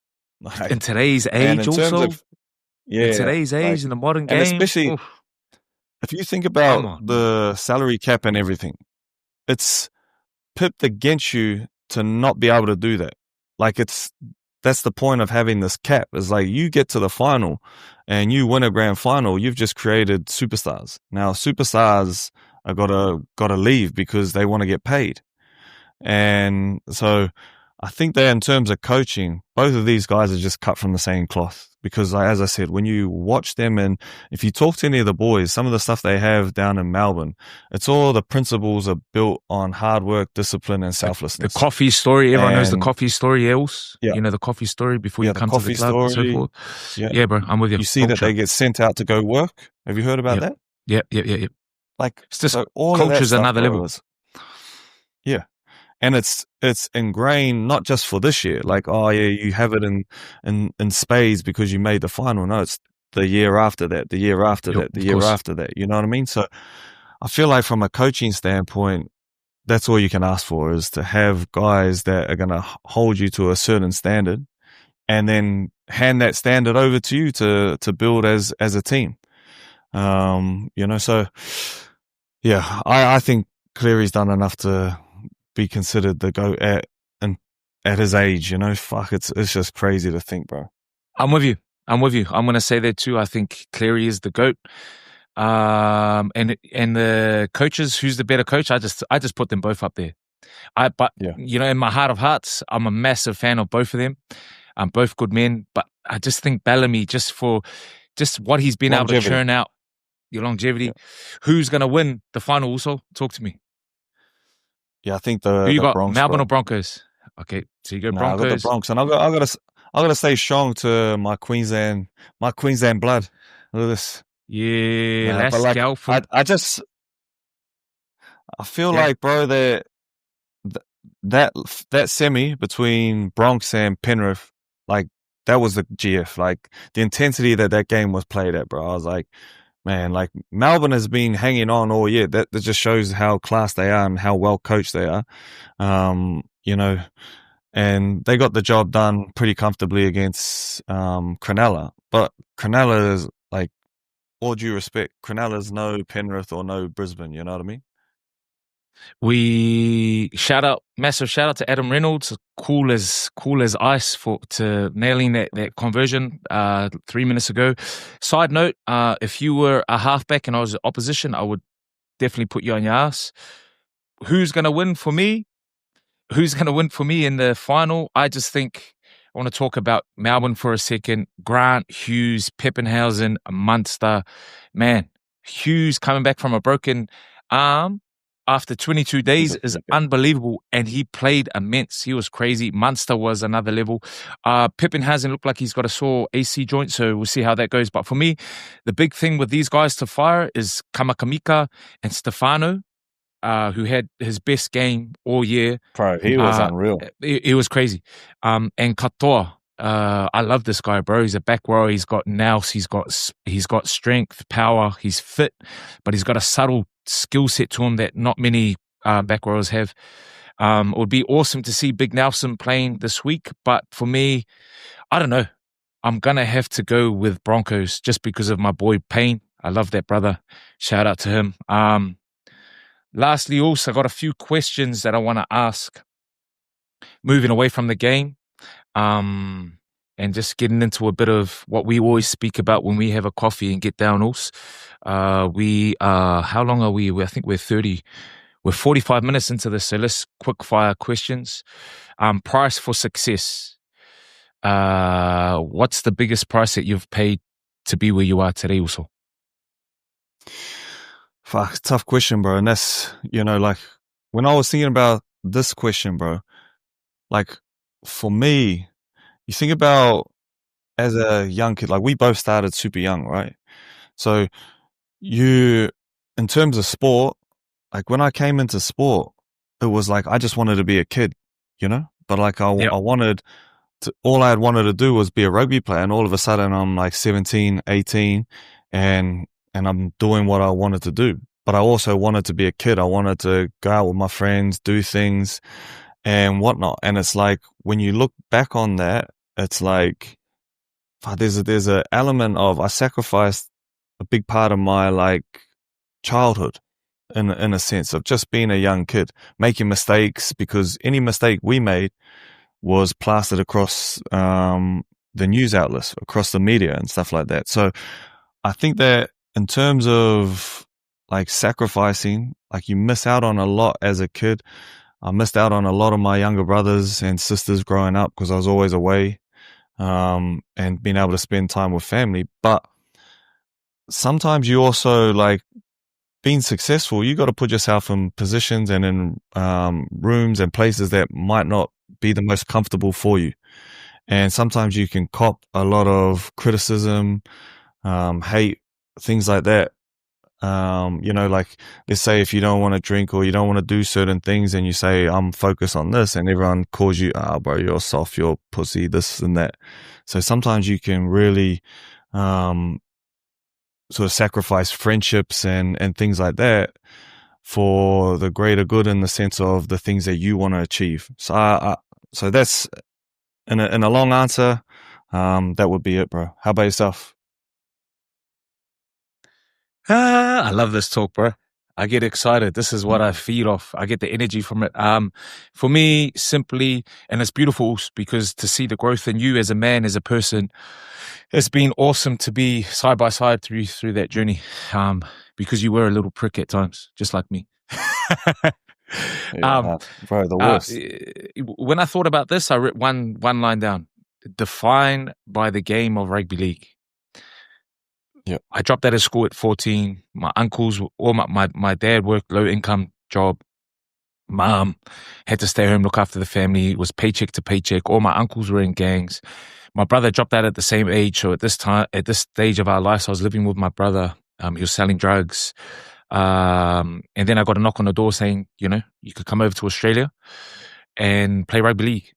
Like, in today's age, also. In today's age, in the modern game. And especially, if you think Come about on. the salary cap and everything, it's pipped against you to not be able to do that. Like that's the point of having this cap. Is like you get to the final and you win a grand final, you've just created superstars. Now superstars are gotta leave because they want to get paid. And so I think that in terms of coaching, both of these guys are just cut from the same cloth. Because, as I said, when you watch them and if you talk to any of the boys, some of the stuff they have down in Melbourne, it's all the principles are built on hard work, discipline, and selflessness. The coffee story, everyone knows the coffee story, else. Yeah. You know the coffee story before you come to the club story, and so forth. Yeah, bro, I'm with you. You see that they get sent out to go work. Have you heard about that? Yeah. Like, it's just so all culture's of that another level. Yeah. And it's ingrained not just for this year, like, oh yeah, you have it in spades because you made the final. No, it's the year after that, the year after that, the year after that. You know what I mean? So I feel like from a coaching standpoint, that's all you can ask for is to have guys that are going to hold you to a certain standard and then hand that standard over to you to build as a team. You know, so yeah, I think Cleary's done enough to be considered the GOAT at his age, you know. Fuck, it's just crazy to think, bro. I'm with you. I'm going to say that too. I think Cleary is the GOAT. And the coaches, who's the better coach? I just put them both up there. You know, in my heart of hearts, I'm a massive fan of both of them. Both good men, but I just think Bellamy, just what he's been able to churn out, your longevity. Who's going to win the final? Also, talk to me. Yeah, I think who you got, Bronx, Melbourne bro. or Broncos? Okay, so you go Broncos. I got the Bronx, and I gotta say strong to my Queensland blood. Look at this. Yeah, that's like, I feel like, bro, that semi between Bronx and Penrith, like that was the GF. Like the intensity that game was played at, bro. I was like, man, like Melbourne has been hanging on all year. That just shows how class they are and how well coached they are. You know, and they got the job done pretty comfortably against Cronulla. But Cronulla is like, all due respect, Cronulla's no Penrith or no Brisbane. You know what I mean? Massive shout out to Adam Reynolds, cool as ice to nailing that conversion 3 minutes ago. Side note, if you were a halfback and I was opposition, I would definitely put you on your ass. Who's going to win for me? Who's going to win for me in the final? I just think I want to talk about Melbourne for a second. Grant, Hughes, Peppenhausen, Munster. Man, Hughes coming back from a broken arm after 22 days is unbelievable, and he played immense. He was crazy. Munster was another level. Peppenhausen looked like he's got a sore AC joint, so we'll see how that goes. But for me, the big thing with these guys to fire is Kamakamika and Stefano, who had his best game all year. Bro, he was unreal. He was crazy. And Katoa, I love this guy, bro. He's a back row. He's got nous. He's got strength, power. He's fit, but he's got a subtle skill set to him that not many back rowers have. It would be awesome to see Big Nelson playing this week, but for me, I don't know. I'm gonna have to go with Broncos just because of my boy Payne. I love that brother. Shout out to him. Lastly, also, I got a few questions that I want to ask. Moving away from the game, and just getting into a bit of what we always speak about when we have a coffee and get down also. How long are we? I think we're 45 minutes into this, so let's quick fire questions. Price for success. What's the biggest price that you've paid to be where you are today also? Fuck, tough question, bro. And that's, you know, like when I was thinking about this question, bro, like for me, you think about as a young kid, like we both started super young, right? So in terms of sport, like when I came into sport, it was like I just wanted to be a kid, you know? But like I wanted to, all I had wanted to do was be a rugby player. And all of a sudden I'm like 17, 18 and I'm doing what I wanted to do. But I also wanted to be a kid. I wanted to go out with my friends, do things and whatnot. And it's like, when you look back on that, it's like, there's an element of I sacrificed a big part of my like childhood in a sense of just being a young kid, making mistakes, because any mistake we made was plastered across the news outlets, across the media and stuff like that. So I think that in terms of like sacrificing, like you miss out on a lot as a kid. I missed out on a lot of my younger brothers and sisters growing up because I was always away, and being able to spend time with family. But sometimes you also, like, being successful, you got to put yourself in positions and in rooms and places that might not be the most comfortable for you. And sometimes you can cop a lot of criticism, hate, things like that. Like, let's say if you don't want to drink or you don't want to do certain things and you say, I'm focused on this, and everyone calls you, bro, you're soft, you're pussy, this and that. So sometimes you can really sort of sacrifice friendships and things like that for the greater good, in the sense of the things that you want to achieve. So so that's in a long answer. That would be it, bro. How about yourself? I love this talk, bro. I get excited. This is what I feed off. I get the energy from it. For me, simply, and it's beautiful because to see the growth in you as a man, as a person, it's been awesome to be side by side through that journey. Because you were a little prick at times, just like me. Bro, the worst. When I thought about this, I wrote one line down: defined by the game of rugby league. Yeah, I dropped out of school at 14. My uncles, or my dad worked low income job. Mom had to stay home, look after the family. It was paycheck to paycheck. All my uncles were in gangs. My brother dropped out at the same age. So at this stage of our lives, I was living with my brother. He was selling drugs. And then I got a knock on the door saying, you could come over to Australia and play rugby league.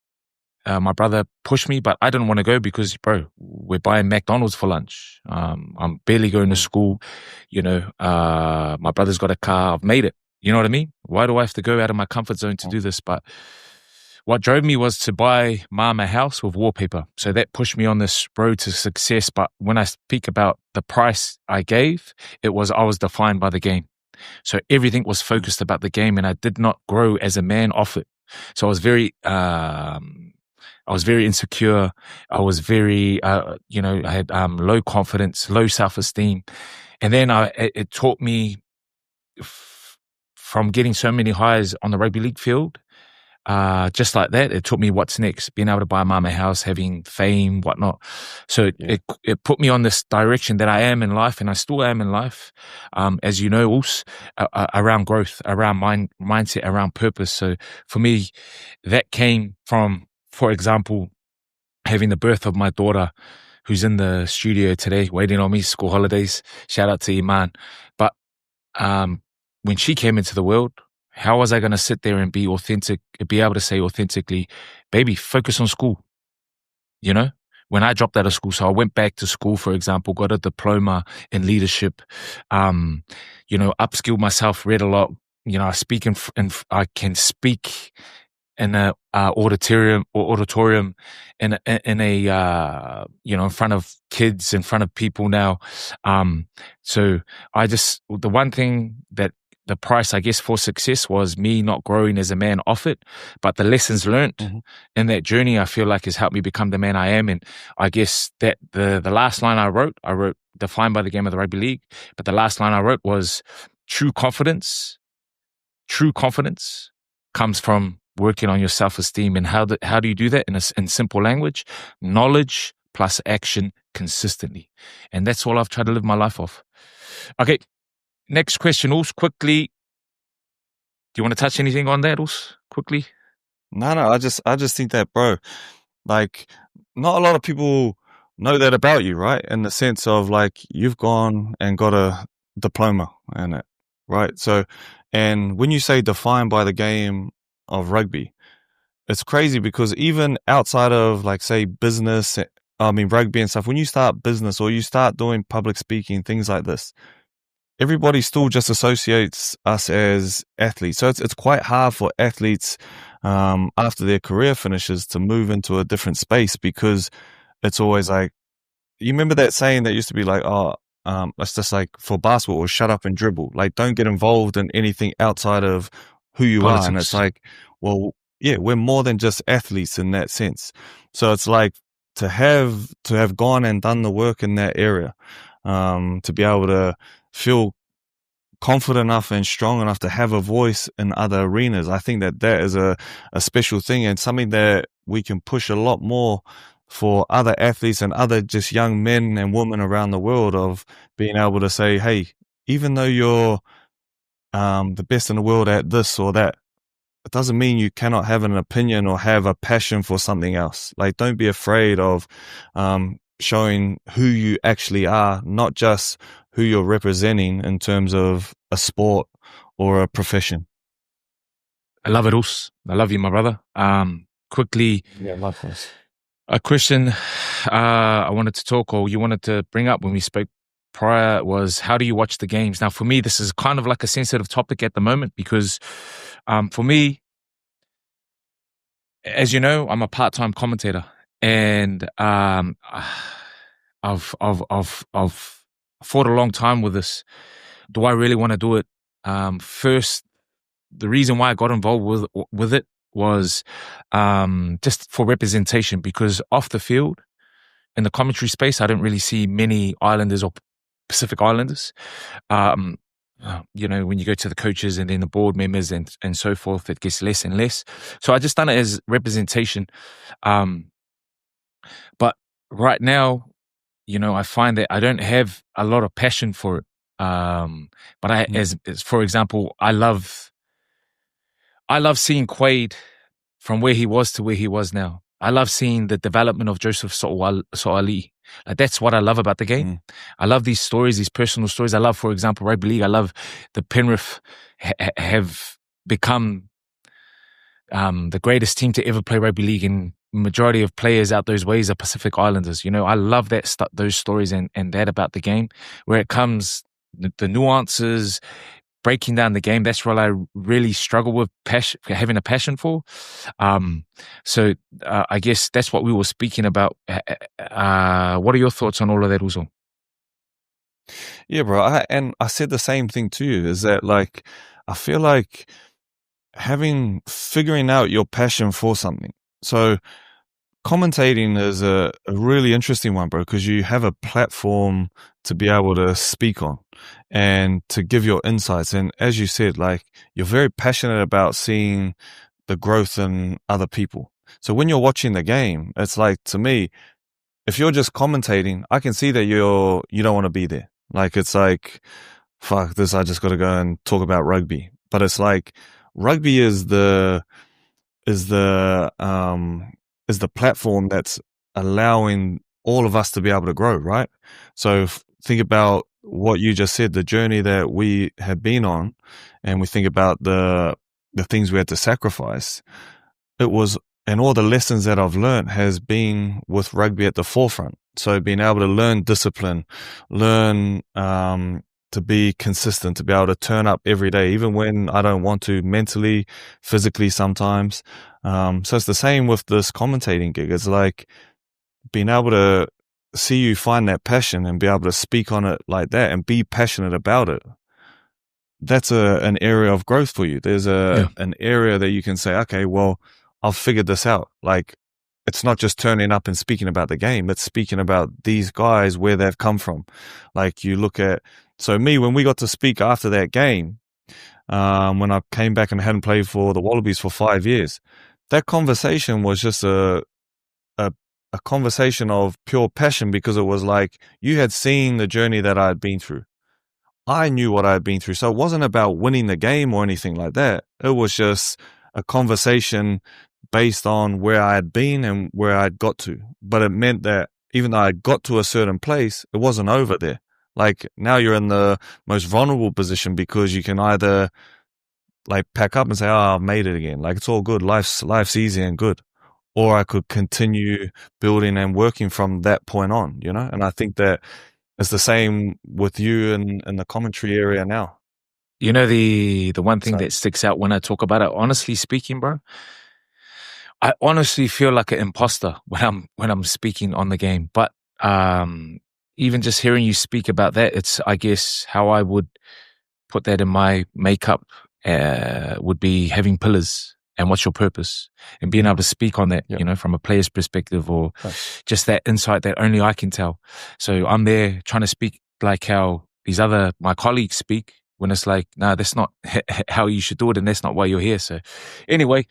My brother pushed me, but I didn't want to go because, bro, we're buying McDonald's for lunch. I'm barely going to school. My brother's got a car. I've made it. You know what I mean? Why do I have to go out of my comfort zone to do this? But what drove me was to buy Mom a house with wallpaper. So that pushed me on this road to success. But when I speak about the price I gave, I was defined by the game. So everything was focused about the game, and I did not grow as a man off it. So I was very insecure. I was very, I had low confidence, low self-esteem. And then it taught me from getting so many highs on the rugby league field, just like that, it taught me what's next, being able to buy Mum a house, having fame, whatnot. So it put me on this direction that I am in life, and I still am in life, as you know, also, around growth, around mindset, around purpose. So for me, that came from, for example, having the birth of my daughter, who's in the studio today, waiting on me, school holidays. Shout out to Iman. But when she came into the world, how was I going to sit there and be authentic, be able to say authentically, baby, focus on school? When I dropped out of school, so I went back to school, for example, got a diploma in leadership, upskilled myself, read a lot. I speak I can speak in a auditorium in front of kids, in front of people now. So the one thing that the price, I guess, for success was me not growing as a man off it, but the lessons learned in that journey, I feel like, has helped me become the man I am. And I guess that the last line I wrote defined by the game of the rugby league, but the last line I wrote was true confidence comes from working on your self-esteem. And how do you do that in simple language? Knowledge plus action consistently. And that's all I've tried to live my life off. Okay. Next question, Urs, quickly. Do you want to touch anything on that, Urs, quickly? No, I just think that, bro, like, not a lot of people know that about you, right? In the sense of, like, you've gone and got a diploma in it, right? So, and when you say defined by the game of rugby, it's crazy because even outside of, like, say, rugby and stuff, when you start business or you start doing public speaking, things like this, everybody still just associates us as athletes. So it's quite hard for athletes after their career finishes to move into a different space, because it's always like, you remember that saying that used to be like, oh, let's just like for basketball, shut up and dribble. Like, don't get involved in anything outside of who you are. And it's like, well, yeah, we're more than just athletes in that sense. So it's like to have gone and done the work in that area, to be able to feel confident enough and strong enough to have a voice in other arenas. I think that is a special thing and something that we can push a lot more for other athletes and other just young men and women around the world, of being able to say, hey, even though you're the best in the world at this or that, it doesn't mean you cannot have an opinion or have a passion for something else. Like, don't be afraid of showing who you actually are, not just who you're representing in terms of a sport or a profession. I love it, Us. I love you, my brother. Quickly, yeah, likewise. A question I wanted to talk, or you wanted to bring up when we spoke prior, was how do you watch the games? Now, for me, this is kind of like a sensitive topic at the moment because for me, as you know, I'm a part-time commentator, and I've fought a long time with this. Do I really want to do it? First, the reason why I got involved with it was just for representation, because off the field, in the commentary space, I don't really see many Islanders or Pacific Islanders. You know, when you go to the coaches and then the board members and so forth, it gets less and less. So I just done it as representation. But right now, you know, I find that I don't have a lot of passion for it. But as for example, I love seeing Quaid from where he was to where he was now. I love seeing the development of Joseph So'ali. That's what I love about the game. I love these stories, these personal stories. I love, for example, rugby league. I love the Penrith have become the greatest team to ever play rugby league, and majority of players out those ways are Pacific Islanders. You know, I love those stories and that about the game, where it comes the nuances, breaking down the game. That's what I really struggle with, having a passion for. So I guess that's what we were speaking about. What are your thoughts on all of that also? Yeah, bro. I said the same thing to you, is that like, I feel like figuring out your passion for something. So commentating is a really interesting one, bro, because you have a platform to be able to speak on and to give your insights. And as you said, like, you're very passionate about seeing the growth in other people. So when you're watching the game, it's like, to me, if you're just commentating, I can see that you don't want to be there. Like, it's like, fuck this, I just got to go and talk about rugby. But it's like, rugby is the platform that's allowing all of us to be able to grow, right? So think about what you just said, the journey that we have been on, and we think about the things we had to sacrifice. It was, and all the lessons that I've learned has been with rugby at the forefront. So being able to learn discipline, learn to be consistent, to be able to turn up every day, even when I don't want to, mentally, physically sometimes. So it's the same with this commentating gig. It's like being able to see you find that passion and be able to speak on it like that and be passionate about it. That's an area of growth for you. There's an area that you can say, okay, well, I've figured this out. Like, it's not just turning up and speaking about the game. It's speaking about these guys, where they've come from. Like, you look at, so me, when we got to speak after that game, when I came back and hadn't played for the Wallabies for 5 years, that conversation was just a conversation of pure passion, because it was like, you had seen the journey that I had been through. I knew what I had been through. So it wasn't about winning the game or anything like that. It was just a conversation based on where I had been and where I'd got to. But it meant that even though I got to a certain place, it wasn't over there. Like, now you're in the most vulnerable position, because you can either like pack up and say, oh, I've made it again. Like, it's all good. Life's easy and good. Or I could continue building and working from that point on, you know? And I think that it's the same with you in the commentary area now. You know, the one thing that sticks out when I talk about it, honestly speaking, bro, I honestly feel like an imposter when I'm speaking on the game. But even just hearing you speak about that, it's, I guess, how I would put that in my makeup would be having pillars and what's your purpose, and being able to speak on that, you know, from a player's perspective, or just that insight that only I can tell. So I'm there trying to speak like how my colleagues speak, when it's like, no, that's not how you should do it, and that's not why you're here. So anyway,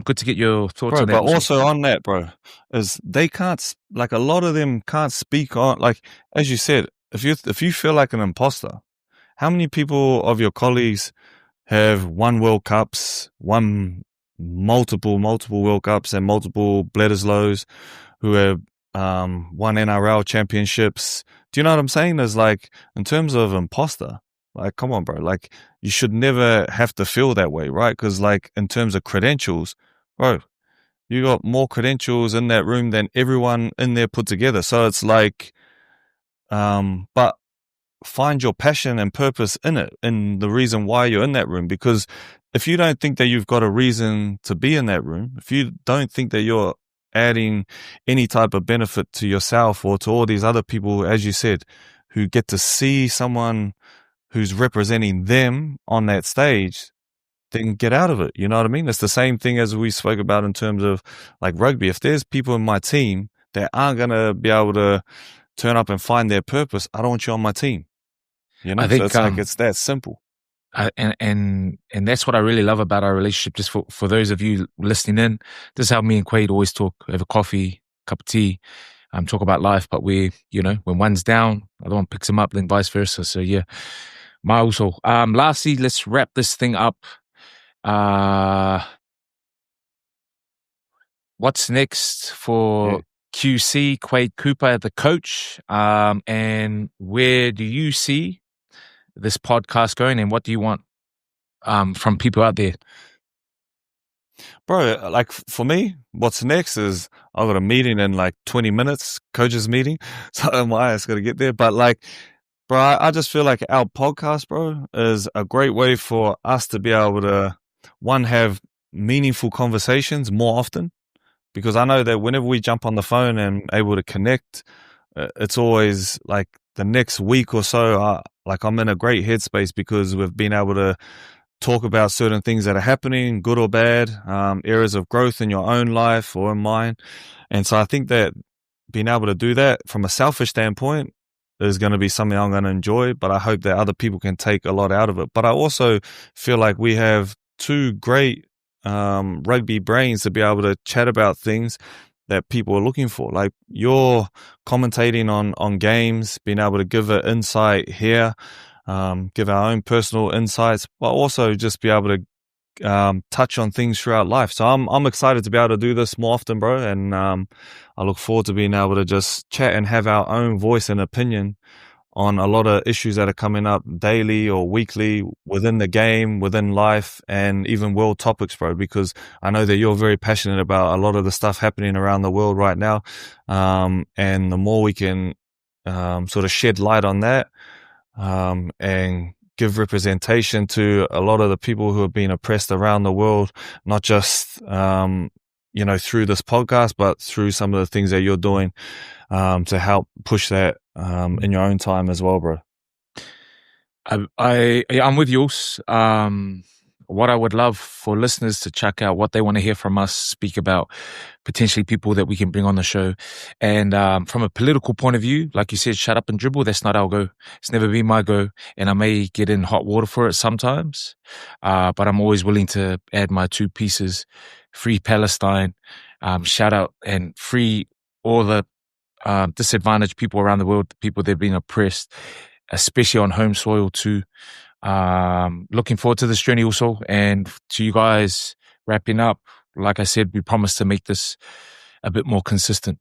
good to get your thoughts on that. But also on that, bro, is they can't, like, a lot of them can't speak on, like, as you said, if you feel like an imposter, how many people of your colleagues have won World Cups, won multiple World Cups and multiple Bledisloes, who have won NRL championships? Do you know what I'm saying? There's, like, in terms of imposter, like, come on, bro. Like, you should never have to feel that way, right? Because, like, in terms of credentials, bro, you got more credentials in that room than everyone in there put together. So it's like, but find your passion and purpose in it, and the reason why you're in that room. Because if you don't think that you've got a reason to be in that room, if you don't think that you're adding any type of benefit to yourself or to all these other people, as you said, who get to see someone who's representing them on that stage, then get out of it. You know what I mean? It's the same thing as we spoke about in terms of, like, rugby. If there's people in my team that aren't going to be able to turn up and find their purpose, I don't want you on my team. You know, I think, so it's like, it's that simple. And that's what I really love about our relationship. Just for those of you listening in, this is how me and Quaid always talk over coffee, cup of tea, talk about life. But we, you know, when one's down, the other one picks him up, then vice versa. So yeah, also. Lastly, let's wrap this thing up. What's next for QC, Quaid Cooper, the coach? And where do you see this podcast going, and what do you want from people out there? Bro, like, for me, what's next is I've got a meeting in like 20 minutes, coaches meeting. So my ass got to get there. But, like, bro, I just feel like our podcast, bro, is a great way for us to be able to, one, have meaningful conversations more often. Because I know that whenever we jump on the phone and able to connect, it's always like the next week or so, like, I'm in a great headspace because we've been able to talk about certain things that are happening, good or bad, areas of growth in your own life or in mine. And so I think that being able to do that from a selfish standpoint is going to be something I'm going to enjoy, but I hope that other people can take a lot out of it. But I also feel like we have two great rugby brains to be able to chat about things that people are looking for. Like, you're commentating on games, being able to give an insight here, give our own personal insights, but also just be able to touch on things throughout life. So I'm excited to be able to do this more often, bro. And I look forward to being able to just chat and have our own voice and opinion on a lot of issues that are coming up daily or weekly within the game, within life, and even world topics, bro, because I know that you're very passionate about a lot of the stuff happening around the world right now. And the more we can sort of shed light on that and give representation to a lot of the people who have been oppressed around the world, not just, you know, through this podcast, but through some of the things that you're doing to help push that in your own time as well, bro. I'm with you. What I would love for listeners to check out, what they want to hear from us speak about, potentially people that we can bring on the show. And from a political point of view, like you said, shut up and dribble, that's not our go. It's never been my go. And I may get in hot water for it sometimes, but I'm always willing to add my 2 pieces. Free Palestine, shout out and free all the disadvantaged people around the world, the people that have been oppressed, especially on home soil too. Looking forward to this journey also, and to you guys wrapping up. Like I said, we promise to make this a bit more consistent.